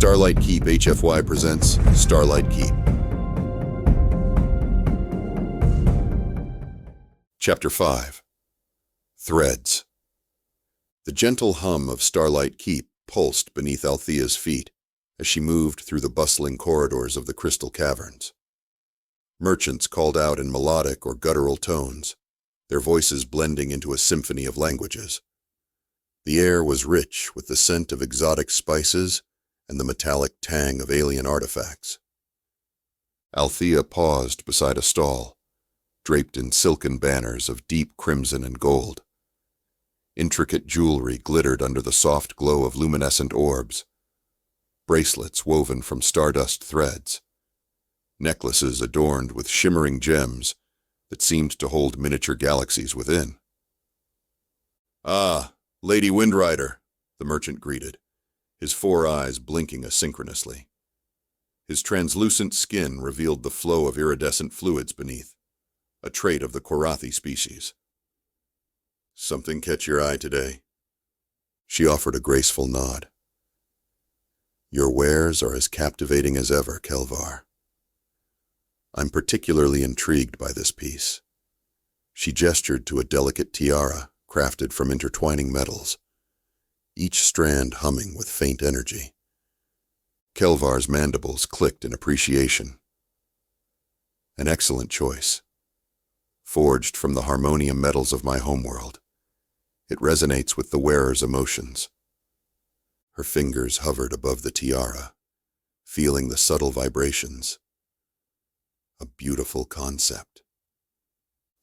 Starlight Keep HFY presents Starlight Keep. Chapter 5. Threads. The gentle hum of Starlight Keep pulsed beneath Althea's feet as she moved through the bustling corridors of the crystal caverns. Merchants called out in melodic or guttural tones, their voices blending into a symphony of languages. The air was rich with the scent of exotic spices and the metallic tang of alien artifacts. Althea paused beside a stall, draped in silken banners of deep crimson and gold. Intricate jewelry glittered under the soft glow of luminescent orbs, bracelets woven from stardust threads, necklaces adorned with shimmering gems that seemed to hold miniature galaxies within. "Ah, Lady Windrider," the merchant greeted, his 4 eyes blinking asynchronously. His translucent skin revealed the flow of iridescent fluids beneath, a trait of the Korathi species. "Something catch your eye today?" She offered a graceful nod. "Your wares are as captivating as ever, Kelvar. I'm particularly intrigued by this piece." She gestured to a delicate tiara crafted from intertwining metals, each strand humming with faint energy. Kelvar's mandibles clicked in appreciation. "An excellent choice. Forged from the harmonium metals of my homeworld, it resonates with the wearer's emotions." Her fingers hovered above the tiara, feeling the subtle vibrations. A beautiful concept.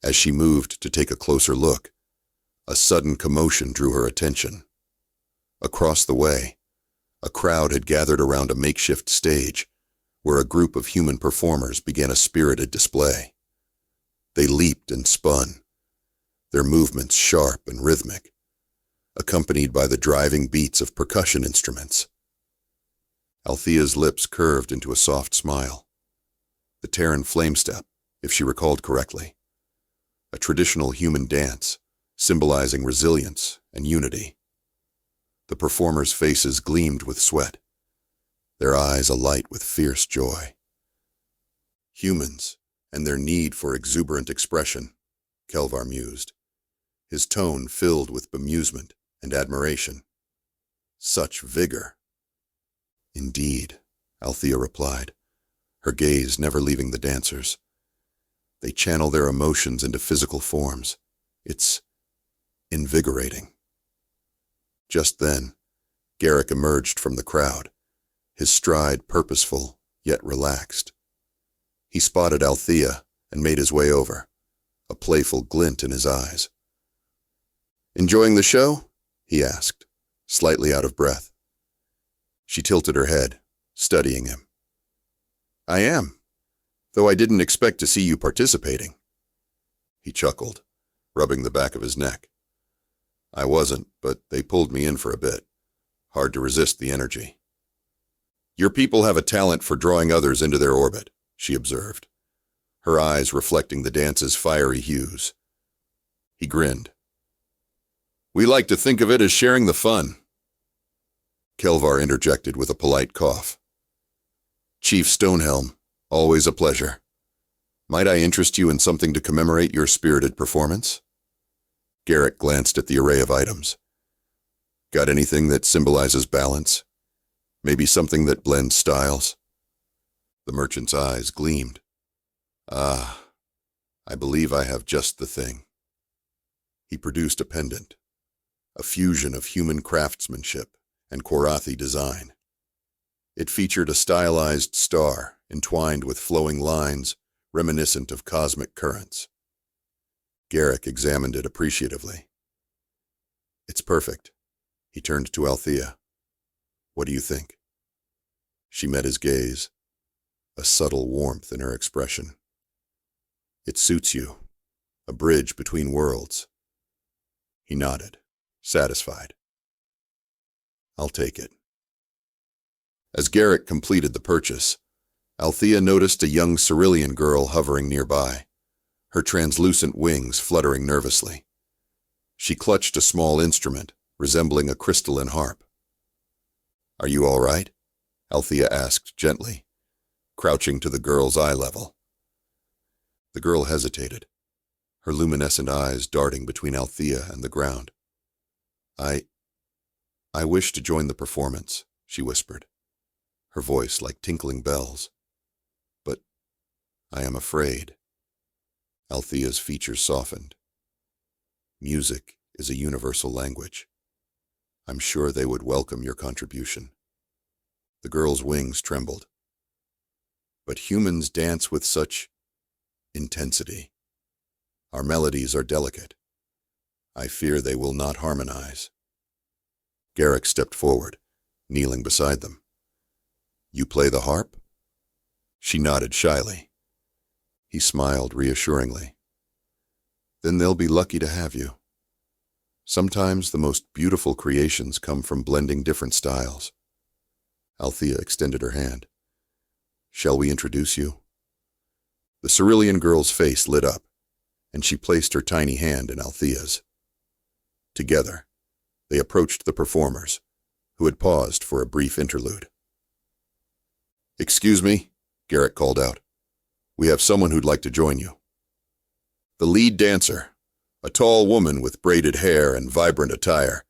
As she moved to take a closer look, a sudden commotion drew her attention. Across the way, a crowd had gathered around a makeshift stage where a group of human performers began a spirited display. They leaped and spun, their movements sharp and rhythmic, accompanied by the driving beats of percussion instruments. Althea's lips curved into a soft smile. The Terran flame step, if she recalled correctly, a traditional human dance symbolizing resilience and unity. The performers' faces gleamed with sweat, their eyes alight with fierce joy. Humans and their need for exuberant expression, Kelvar mused, his tone filled with bemusement and admiration. Such vigor. "Indeed," Althea replied, her gaze never leaving the dancers. "They channel their emotions into physical forms. It's invigorating." Just then, Garrick emerged from the crowd, his stride purposeful yet relaxed. He spotted Althea and made his way over, a playful glint in his eyes. "Enjoying the show?" he asked, slightly out of breath. She tilted her head, studying him. "I am, though I didn't expect to see you participating." He chuckled, rubbing the back of his neck. "I wasn't, but they pulled me in for a bit. Hard to resist the energy." "Your people have a talent for drawing others into their orbit," she observed, her eyes reflecting the dance's fiery hues. He grinned. "We like to think of it as sharing the fun." Kelvar interjected with a polite cough. "Chief Stonehelm, always a pleasure. Might I interest you in something to commemorate your spirited performance?" Garrick glanced at the array of items. "Got anything that symbolizes balance? Maybe something that blends styles?" The merchant's eyes gleamed. "Ah, I believe I have just the thing." He produced a pendant, a fusion of human craftsmanship and Korathi design. It featured a stylized star entwined with flowing lines reminiscent of cosmic currents. Garrick examined it appreciatively. "It's perfect." He turned to Althea. "What do you think?" She met his gaze, a subtle warmth in her expression. "It suits you, a bridge between worlds." He nodded, satisfied. "I'll take it." As Garrick completed the purchase, Althea noticed a young Cerulean girl hovering nearby, her translucent wings fluttering nervously. She clutched a small instrument resembling a crystalline harp. "Are you all right?" Althea asked gently, crouching to the girl's eye level. The girl hesitated, her luminescent eyes darting between Althea and the ground. I wish to join the performance, she whispered, her voice like tinkling bells. But I am afraid. Althea's features softened. Music is a universal language. I'm sure they would welcome your contribution. The girl's wings trembled. But humans dance with such intensity. Our melodies are delicate. I fear they will not harmonize. Garrick stepped forward, kneeling beside them. You play the harp? She nodded shyly. He smiled reassuringly. Then they'll be lucky to have you. Sometimes the most beautiful creations come from blending different styles. Althea extended her hand. Shall we introduce you? The cerulean girl's face lit up, and she placed her tiny hand in Althea's. Together, they approached the performers, who had paused for a brief interlude. Excuse me, Garrick called out. We have someone who'd like to join you. The lead dancer, a tall woman with braided hair and vibrant attire,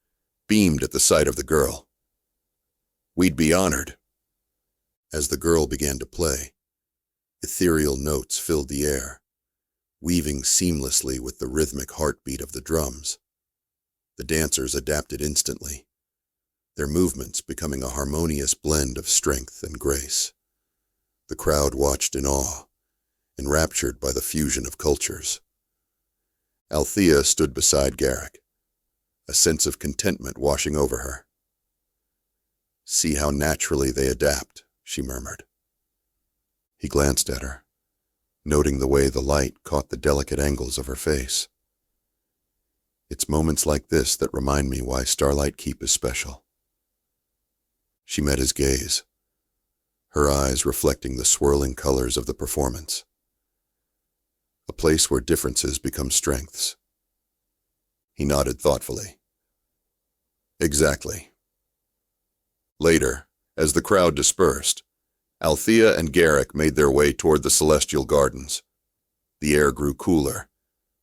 beamed at the sight of the girl. We'd be honored. As the girl began to play, ethereal notes filled the air, weaving seamlessly with the rhythmic heartbeat of the drums. The dancers adapted instantly, their movements becoming a harmonious blend of strength and grace. The crowd watched in awe, enraptured by the fusion of cultures. Althea stood beside Garrick, a sense of contentment washing over her. See how naturally they adapt, she murmured. He glanced at her, noting the way the light caught the delicate angles of her face. It's moments like this that remind me why Starlight Keep is special. She met his gaze, her eyes reflecting the swirling colors of the performance. A place where differences become strengths. He nodded thoughtfully. Exactly. Later, as the crowd dispersed, Althea and Garrick made their way toward the celestial gardens. The air grew cooler,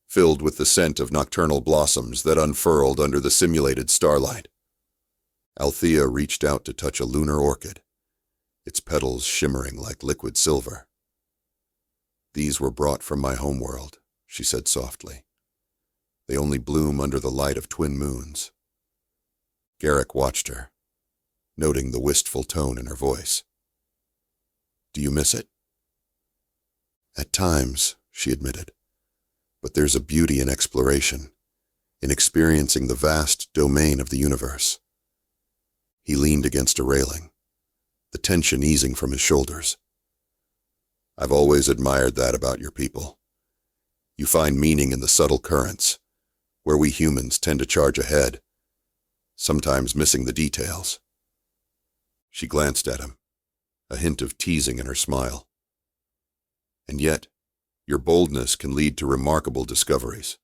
filled with the scent of nocturnal blossoms that unfurled under the simulated starlight. Althea reached out to touch a lunar orchid, its petals shimmering like liquid silver. These were brought from my homeworld, she said softly. They only bloom under the light of twin moons. Garrick watched her, noting the wistful tone in her voice. Do you miss it? At times, she admitted. But there's a beauty in exploration, in experiencing the vast domain of the universe. He leaned against a railing, the tension easing from his shoulders. I've always admired that about your people. You find meaning in the subtle currents, where we humans tend to charge ahead, sometimes missing the details. She glanced at him, a hint of teasing in her smile. And yet, your boldness can lead to remarkable discoveries.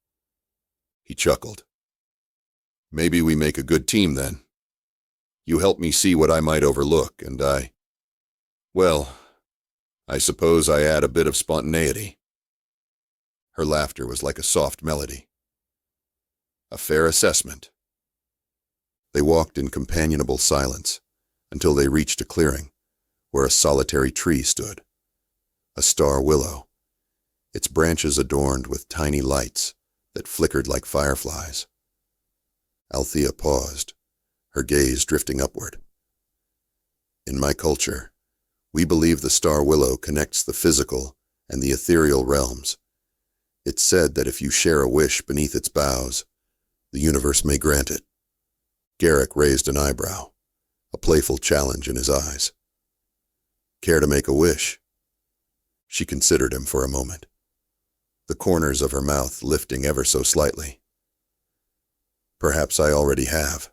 He chuckled. Maybe we make a good team then. You help me see what I might overlook, and I suppose I add a bit of spontaneity. Her laughter was like a soft melody. A fair assessment. They walked in companionable silence until they reached a clearing where a solitary tree stood, a star willow, its branches adorned with tiny lights that flickered like fireflies. Althea paused, her gaze drifting upward. In my culture, we believe the star willow connects the physical and the ethereal realms. It's said that if you share a wish beneath its boughs, the universe may grant it. Garrick raised an eyebrow, a playful challenge in his eyes. Care to make a wish? She considered him for a moment, the corners of her mouth lifting ever so slightly. Perhaps I already have.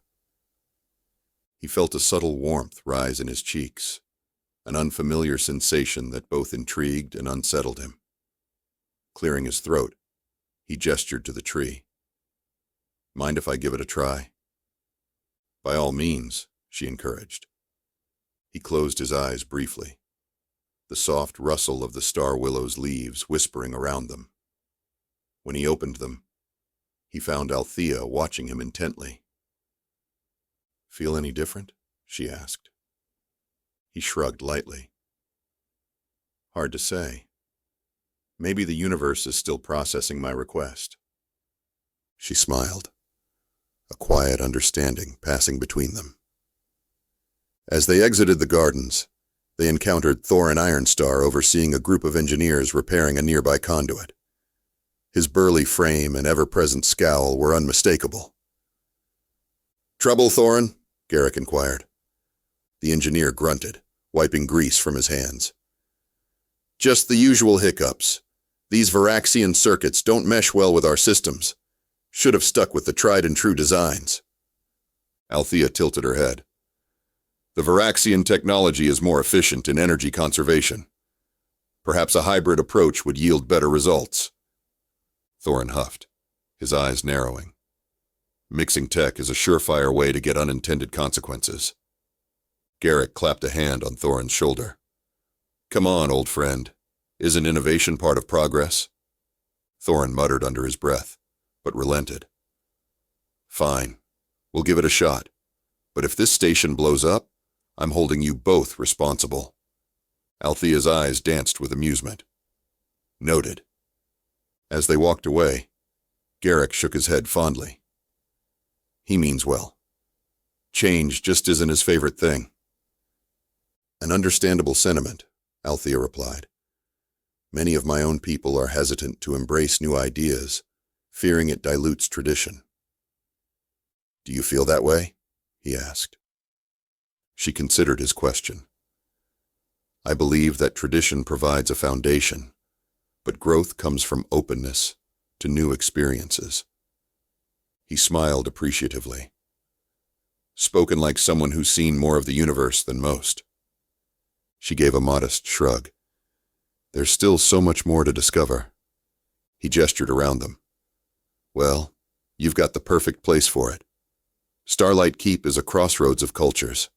He felt a subtle warmth rise in his cheeks, an unfamiliar sensation that both intrigued and unsettled him. Clearing his throat, he gestured to the tree. Mind if I give it a try? By all means, she encouraged. He closed his eyes briefly, the soft rustle of the star willow's leaves whispering around them. When he opened them, he found Althea watching him intently. "Feel any different?" she asked. He shrugged lightly. "Hard to say. Maybe the universe is still processing my request." She smiled, a quiet understanding passing between them. As they exited the gardens, they encountered Thorin Ironstar overseeing a group of engineers repairing a nearby conduit. His burly frame and ever-present scowl were unmistakable. "Trouble, Thorin?" Garrick inquired. The engineer grunted, wiping grease from his hands. "Just the usual hiccups. These Varaxian circuits don't mesh well with our systems. Should have stuck with the tried-and-true designs." Althea tilted her head. "The Varaxian technology is more efficient in energy conservation. Perhaps a hybrid approach would yield better results." Thorin huffed, his eyes narrowing. Mixing tech is a surefire way to get unintended consequences. Garrick clapped a hand on Thorin's shoulder. "Come on, old friend. Isn't innovation part of progress?" Thorin muttered under his breath, but relented. "Fine. We'll give it a shot. But if this station blows up, I'm holding you both responsible." Althea's eyes danced with amusement. "Noted." As they walked away, Garrick shook his head fondly. He means well. Change just isn't his favorite thing. "An understandable sentiment," Althea replied. "Many of my own people are hesitant to embrace new ideas, fearing it dilutes tradition." "Do you feel that way?" he asked. She considered his question. "I believe that tradition provides a foundation, but growth comes from openness to new experiences." He smiled appreciatively. Spoken like someone who's seen more of the universe than most. She gave a modest shrug. "There's still so much more to discover." He gestured around them. "Well, you've got the perfect place for it. Starlight Keep is a crossroads of cultures."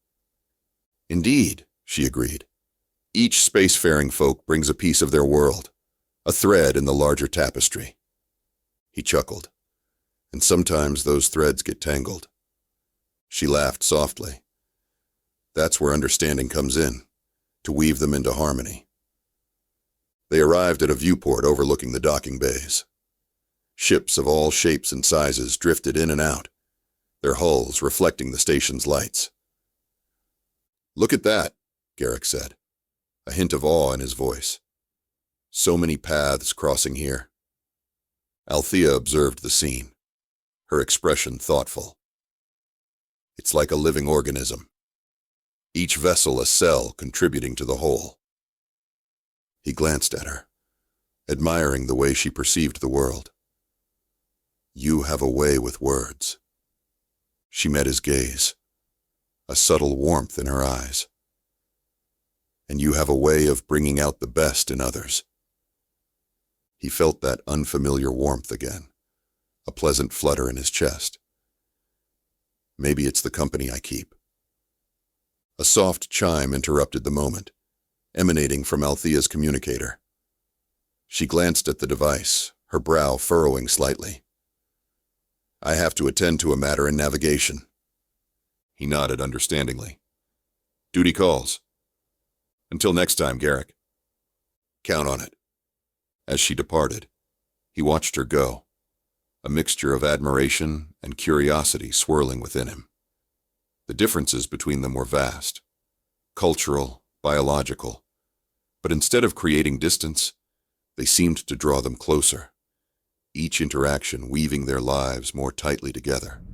"Indeed," she agreed. "Each spacefaring folk brings a piece of their world, a thread in the larger tapestry." He chuckled. "And sometimes those threads get tangled." She laughed softly. "That's where understanding comes in, to weave them into harmony." They arrived at a viewport overlooking the docking bays. Ships of all shapes and sizes drifted in and out, their hulls reflecting the station's lights. "Look at that," Garrick said, a hint of awe in his voice. "So many paths crossing here." Althea observed the scene, her expression thoughtful. "It's like a living organism, each vessel a cell contributing to the whole." He glanced at her, admiring the way she perceived the world. "You have a way with words." She met his gaze, a subtle warmth in her eyes. "And you have a way of bringing out the best in others." He felt that unfamiliar warmth again, a pleasant flutter in his chest. "Maybe it's the company I keep." A soft chime interrupted the moment, emanating from Althea's communicator. She glanced at the device, her brow furrowing slightly. "I have to attend to a matter in navigation." He nodded understandingly. "Duty calls." "Until next time, Garrick." "Count on it." As she departed, he watched her go, a mixture of admiration and curiosity swirling within him. The differences between them were vast, cultural, biological, but instead of creating distance, they seemed to draw them closer, each interaction weaving their lives more tightly together.